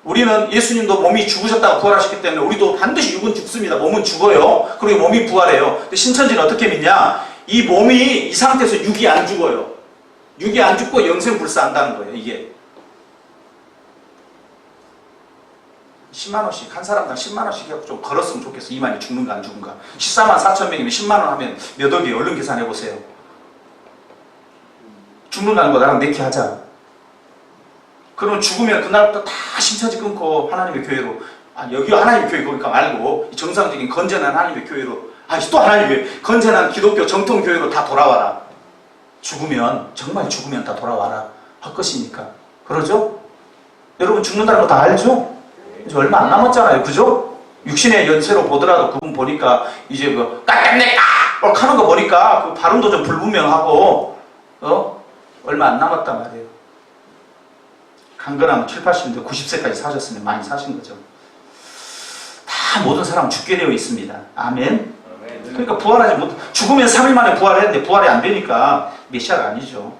우리는 예수님도 몸이 죽으셨다고 부활하셨기 때문에 우리도 반드시 육은 죽습니다. 몸은 죽어요. 그리고 몸이 부활해요. 근데 신천지는 어떻게 믿냐? 이 몸이 이 상태에서 육이 안 죽어요. 육이 안 죽고 영생불사한다는 거예요. 이게 10만원씩 한 사람당 10만원씩 해서 좀 걸었으면 좋겠어. 이만희 죽는가 안 죽는가. 14만 4천 명이면 10만원 하면 몇 억이에요. 얼른 계산해보세요. 죽는다는 거 나랑 내키 하자. 그럼 죽으면 그날부터 다 신천지 끊고 하나님의 교회로, 여기 하나님의 교회 그러니까 말고 정상적인 건전한 하나님의 교회로, 또 하나님의 교회, 건전한 기독교 정통교회로 다 돌아와라. 죽으면, 정말 죽으면 다 돌아와라 할 것이니까. 그러죠? 여러분 죽는다는 거 다 알죠? 이제 얼마 안 남았잖아요. 그죠? 육신의 연세로 보더라도 그분 보니까 이제 까까네 하는 거 보니까 그 발음도 좀 불분명하고 얼마 안 남았단 말이에요. 강건하면 7, 80대, 90세까지 사셨으면 많이 사신 거죠. 다 모든 사람은 죽게 되어 있습니다. 아멘. 그러니까 부활하지 못, 죽으면 3일 만에 부활했는데 부활이 안 되니까 메시아가 아니죠.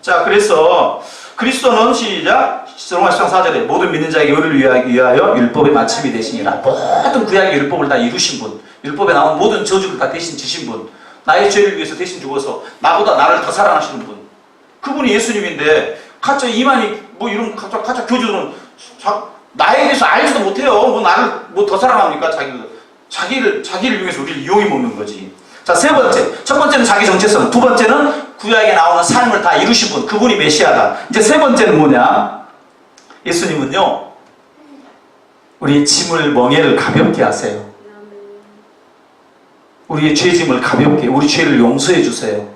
자, 그래서 그리스도는 시작 로마 10장 4절에 모든 믿는 자에게 의를 위하여 율법의 마침이 되시니라. 모든 구약의 율법을 다 이루신 분, 율법에 나온 모든 저주를 다 대신 지신 분, 나의 죄를 위해서 대신 죽어서 나보다 나를 더 사랑하시는 분, 그분이 예수님인데 가짜 이만희 뭐 이런 가짜 교주들은 나에 대해서 알지도 못해요. 뭐 나를 뭐 더 사랑합니까? 자기를 위해서 우리를 이용해 먹는 거지. 자, 세 번째. 첫 번째는 자기 정체성. 두 번째는 구약에 나오는 삶을 다 이루신 분. 그분이 메시아다. 이제 세 번째는 뭐냐? 예수님은요, 우리의 짐을, 멍에를 가볍게 하세요. 우리의 죄짐을 가볍게, 우리 죄를 용서해 주세요.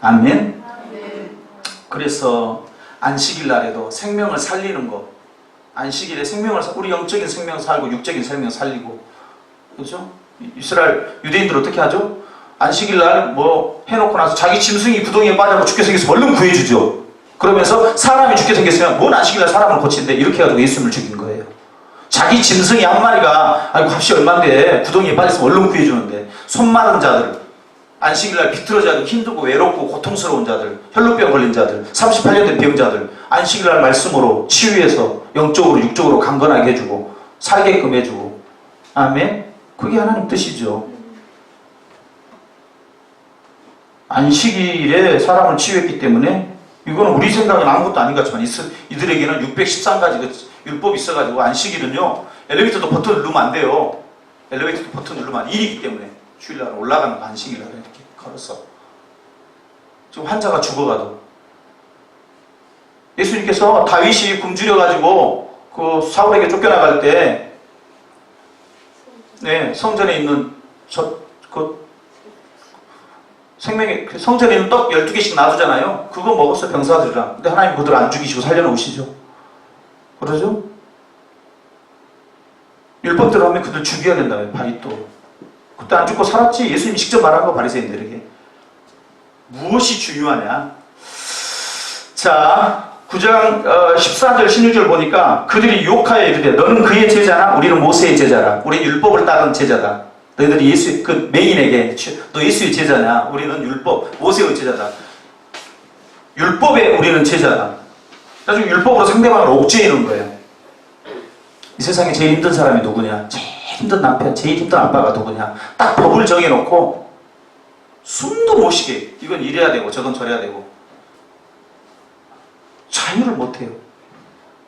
아멘? 그래서 안식일 날에도 생명을 살리는 거. 안식일에 우리 영적인 생명 살고 육적인 생명 살리고, 그렇죠? 이스라엘 유대인들 어떻게 하죠? 안식일 날 뭐 해놓고 나서 자기 짐승이 구덩이에 빠져서 죽게 생겨서 얼른 구해주죠. 그러면서 사람이 죽게 생겼으면 뭔 안식일 날 사람을 고친대, 이렇게 해가지고 예수님을 죽인 거예요. 자기 짐승이 한 마리가 아이고 값이 얼만데 구덩이에 빠져서 얼른 구해주는데, 손 마른 자들, 안식일 날 비틀어져도 힘들고 외롭고 고통스러운 자들, 혈루병 걸린 자들, 38년 된 병자들, 안식일 날 말씀으로 치유해서 영적으로 육적으로 강건하게 해주고 살게끔 해주고. 아멘? 그게 하나님 뜻이죠. 안식일에 사람을 치유했기 때문에, 이거는 우리 생각은 아무것도 아닌 것 같지만 이들에게는 613가지 그 율법이 있어가지고, 안식일은요 엘리베이터도 버튼 누르면 안 돼요. 엘리베이터도 버튼 누르면 일이기 때문에 주일날 올라가는 거, 안식일날 이렇게 걸어서. 지금 환자가 죽어가도 예수님께서 다윗이 굶주려가지고 그 사울에게 쫓겨나갈 때, 네, 성전에 있는 성전에 있는 떡 12개씩 놔두잖아요. 그거 먹었어, 병사들이랑. 근데 하나님 그들 안 죽이시고 살려놓으시죠. 그러죠? 율법대로 하면 그들 죽여야 된다며, 바리또. 그때 안 죽고 살았지. 예수님이 직접 말한 거, 바리새인들에게. 무엇이 중요하냐? 자, 9장 14절 16절 보니까 그들이 유혹하여 이르되 너는 그의 제자나 우리는 모세의 제자라. 우리는 율법을 따른 제자다. 너희들이 예수, 그 메인에게 너 예수의 제자냐? 우리는 율법, 모세의 제자다. 율법에 우리는 제자다. 나중에 율법으로 상대방을 옥죄이는 거예요. 이 세상에 제일 힘든 사람이 누구냐? 제일 힘든 남편, 제일 힘든 아빠가 누구냐? 딱 법을 정해놓고 숨도 못 쉬게 이건 이래야 되고 저건 저래야 되고 자유를 못해요.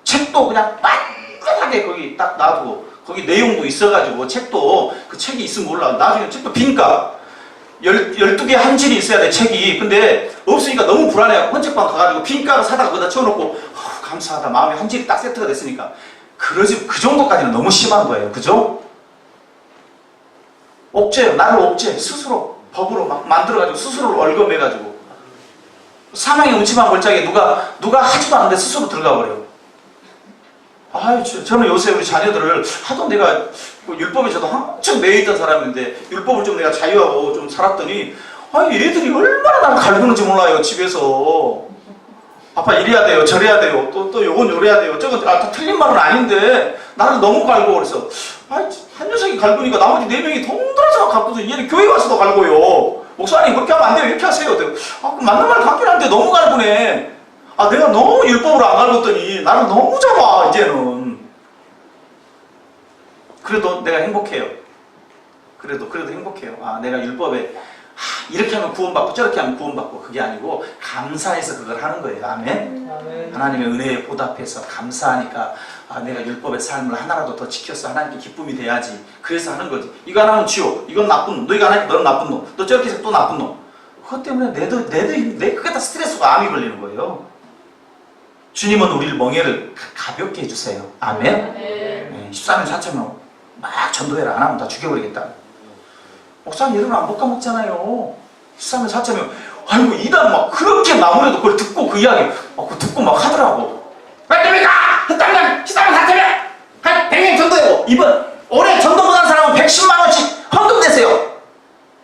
책도 그냥 빤듯하게 거기 딱 놔두고 거기 내용도 있어가지고, 책도 그 책이 있으면 몰라. 나중에 책도 빈가 12개 한 질이 있어야 돼, 책이. 근데 없으니까 너무 불안해요. 헌책방 가가지고 빈가를 사다가 거기다 채워놓고 감사하다, 마음에 한 질이 딱 세트가 됐으니까. 그 정도까지는 너무 심한 거예요. 그죠? 옥죄요. 나를 옥죄. 스스로 법으로 막 만들어가지고 스스로를 얼거매가지고 사망의 음침한 골짜기에 누가 하지도 않는데 스스로 들어가 버려요. 아유, 저는 요새 우리 자녀들을 하도 내가 율법에 저도 한참 매여있던 사람인데 율법을 좀 내가 자유하고 좀 살았더니, 아니 얘들이 얼마나 나를 갈구는지 몰라요. 집에서 아빠 이래야 돼요, 저래야 돼요, 또 요건 요래야 돼요, 저건 다 틀린 말은 아닌데 나를 너무 갈고. 그래서 한 녀석이 갈구니까 나머지 4명이 동들어서 갈고서 얘는 교회 가서도 갈고요. 목사님 그렇게 하면 안 돼요, 이렇게 하세요. 맞는 말 같긴 한데 너무 갈구네. 내가 너무 율법으로 안 갈궜더니 나를 너무 잡아 이제는. 그래도 내가 행복해요. 그래도 행복해요. 내가 율법에 이렇게 하면 구원받고 저렇게 하면 구원받고, 그게 아니고 감사해서 그걸 하는 거예요. 아멘? 아멘. 하나님의 은혜에 보답해서 감사하니까 내가 율법의 삶을 하나라도 더 지켜서 하나님께 기쁨이 돼야지. 그래서 하는 거지. 이거 안 하면 지옥, 이건 나쁜 놈, 너 이거 안 하니까 너는 나쁜 놈, 너 저렇게 해서 또 나쁜 놈. 그것 때문에 내 그게 다 스트레스가 암이 걸리는 거예요. 주님은 우리를 멍에를 가볍게 해주세요. 아멘? 네. 14명 4천명 막 전도해라. 안 하면 다 죽여버리겠다. 목사님 여러분 못 까먹잖아요. 13명 4천명 아이고 이단 막 그렇게 나무래도 그걸 듣고 그 이야기 그거 듣고 막 하더라고. 왜 됩니까? 흑당량 13명 4천명 한 100명 전도해고 이번 올해 전도 못한 사람은 110만원씩 헌금 내세요.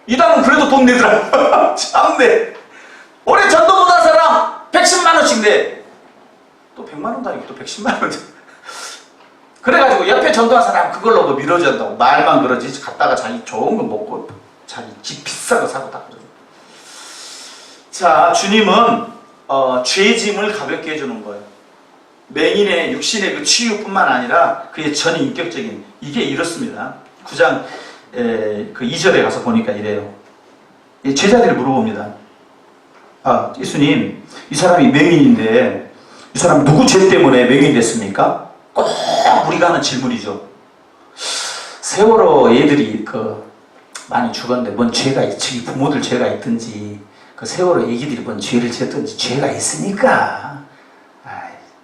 이단은 그래도 돈 내더라. 참네. 올해 전도 못한 사람 110만원씩 내. 또 100만원도 아니고 또 110만원. 그래가지고 옆에 전도한 사람 그걸로도 밀어준다고 말만 그러지, 갔다가 자기 좋은 거 먹고 자기 집 비싼 거 사고 다 그러죠. 자, 주님은 죄짐을 가볍게 해주는 거예요. 맹인의 육신의 그 치유뿐만 아니라 그의 전 인격적인, 이게 이렇습니다. 9장 그 2절에 가서 보니까 이래요. 제자들이 물어봅니다. 아, 예수님, 이 사람이 맹인인데 이 사람 누구 죄 때문에 맹인이 됐습니까? 꼭 우리가 하는 질문이죠. 세월호 애들이 많이 죽었는데 뭔 죄가 있지, 부모들 죄가 있든지 그 세월호 애기들이 뭔 죄를 지었든지 죄가 있으니까,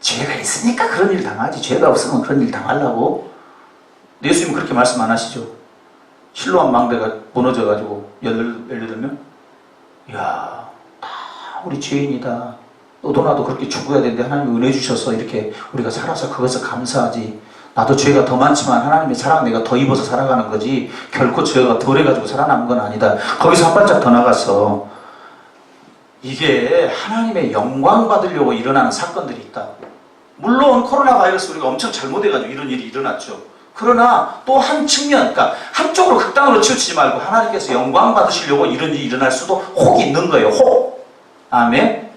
죄가 있으니까 그런 일 당하지, 죄가 없으면 그런 일 당하려고? 예수님은 그렇게 말씀 안 하시죠. 실로암 망대가 무너져가지고 18명? 이야, 다 우리 죄인이다. 너도 나도 그렇게 죽어야 되는데 하나님이 은혜 주셔서 이렇게 우리가 살아서 그것을 감사하지. 나도 죄가 더 많지만 하나님의 사랑 내가 더 입어서 살아가는 거지 결코 죄가 덜해가지고 살아남은 건 아니다. 거기서 한 발짝 더 나가서 이게 하나님의 영광 받으려고 일어나는 사건들이 있다. 물론 코로나 바이러스 우리가 엄청 잘못해가지고 이런 일이 일어났죠. 그러나 또 한 측면, 그러니까 한쪽으로 극단으로 치우치지 말고 하나님께서 영광 받으시려고 이런 일이 일어날 수도 혹이 있는 거예요. 혹. 아멘.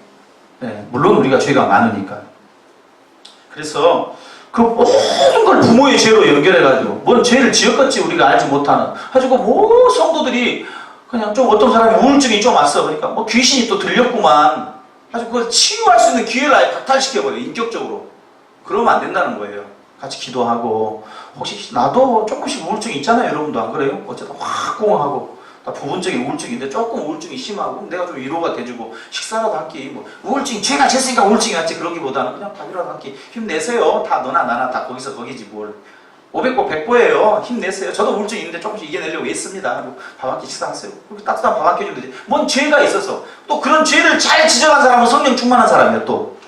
네, 물론 우리가 죄가 많으니까. 그래서 그 모든 걸 부모의 죄로 연결해가지고 뭔 죄를 지었겠지 우리가 알지 못하는. 가지고 뭐 성도들이 그냥 좀 어떤 사람이 우울증이 좀 왔어. 그러니까 뭐 귀신이 또 들렸구만. 가지고 그걸 치유할 수 있는 기회를 아예 박탈시켜버려요. 인격적으로. 그러면 안 된다는 거예요. 같이 기도하고. 혹시 나도 조금씩 우울증이 있잖아요. 여러분도 안 그래요? 어쨌든 확 공허하고. 나 부분적인 우울증인데 조금 우울증이 심하고 내가 좀 위로가 돼주고 식사라도 한 끼 뭐 우울증 죄가 졌으니까 우울증이 왔지 그러기보다는 그냥 밥이라도 한 끼 힘내세요. 다 너나 나나 다 거기서 거기지 뭘. 500보 100보예요. 힘내세요. 저도 우울증이 있는데 조금씩 이겨내려고 애씁니다. 하고 밥 한 끼 식사하세요. 따뜻한 밥 한 끼 주면 되지. 뭔 죄가 있어서 또 그런 죄를 잘 지적한 사람은 성령 충만한 사람이에요. 또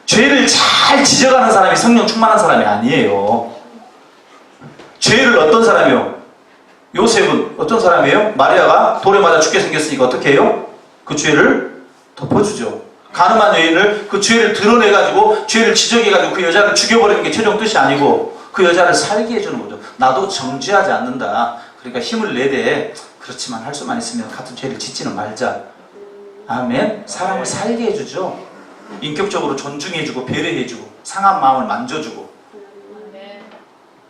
죄를 잘 지적하는 사람이 성령 충만한 사람이 아니에요. 죄를 어떤 사람이요? 요셉은 어떤 사람이에요? 마리아가 돌에 맞아 죽게 생겼으니까 어떻게 해요? 그 죄를 덮어주죠. 가늠한 여인을 그 죄를 드러내가지고 죄를 지적해가지고 그 여자를 죽여버리는 게 최종 뜻이 아니고 그 여자를 살게 해주는 거죠. 나도 정죄하지 않는다. 그러니까 힘을 내되 그렇지만 할 수만 있으면 같은 죄를 짓지는 말자. 아멘. 사람을 살게 해주죠. 인격적으로 존중해주고 배려해주고 상한 마음을 만져주고.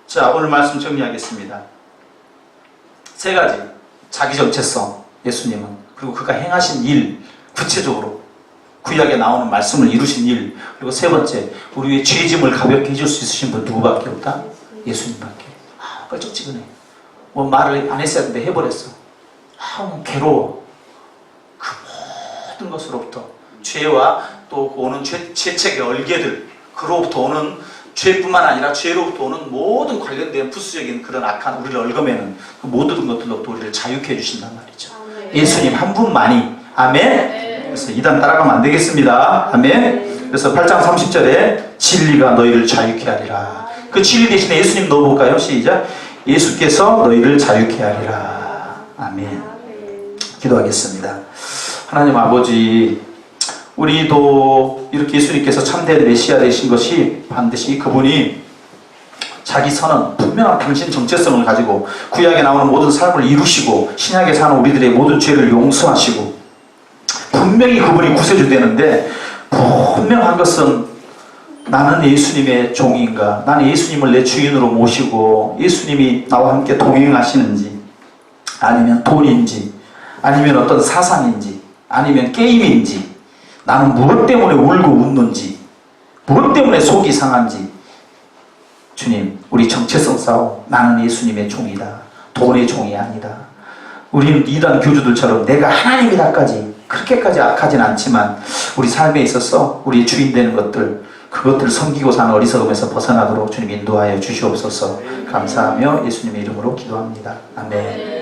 자, 오늘 말씀 정리하겠습니다. 3가지. 자기 정체성, 예수님은. 그리고 그가 행하신 일, 구체적으로 구약에 나오는 말씀을 이루신 일. 그리고 3번째, 우리의 죄짐을 가볍게 해줄 수 있으신 분 누구밖에 없다? 예수님밖에. 껄쩍지근해. 뭐 말을 안 했어야 했는데 해버렸어. 괴로워. 그 모든 것으로부터 죄와 또 오는 죄책의 얼개들, 그로부터 오는 죄뿐만 아니라 죄로부터 오는 모든 관련된 부수적인 그런 악한 우리를 얽어매는 그 모든 것들로부터 우리를 자유케 해주신단 말이죠. 예수님 한 분만이. 아멘. 그래서 이단 따라가면 안 되겠습니다. 아멘. 그래서 8장 30절에 진리가 너희를 자유케 하리라. 그 진리 대신에 예수님 넣어볼까요? 시작. 예수께서 너희를 자유케 하리라. 아멘. 기도하겠습니다. 하나님 아버지, 우리도 이렇게 예수님께서 참된 메시아 되신 것이 반드시 그분이 자기 선언, 분명한 당신 정체성을 가지고 구약에 나오는 모든 삶을 이루시고 신약에 사는 우리들의 모든 죄를 용서하시고 분명히 그분이 구세주 되는데 분명한 것은 나는 예수님의 종인가, 나는 예수님을 내 주인으로 모시고 예수님이 나와 함께 동행하시는지, 아니면 돈인지, 아니면 어떤 사상인지, 아니면 게임인지, 나는 무엇 때문에 울고 웃는지, 무엇 때문에 속이 상한지. 주님, 우리 정체성 싸움. 나는 예수님의 종이다. 돈의 종이 아니다. 우리는 이단 교주들처럼 내가 하나님이다까지 그렇게까지 악하진 않지만 우리 삶에 있어서 우리의 주인 되는 것들, 그것들을 섬기고 사는 어리석음에서 벗어나도록 주님 인도하여 주시옵소서. 감사하며 예수님의 이름으로 기도합니다. 아멘.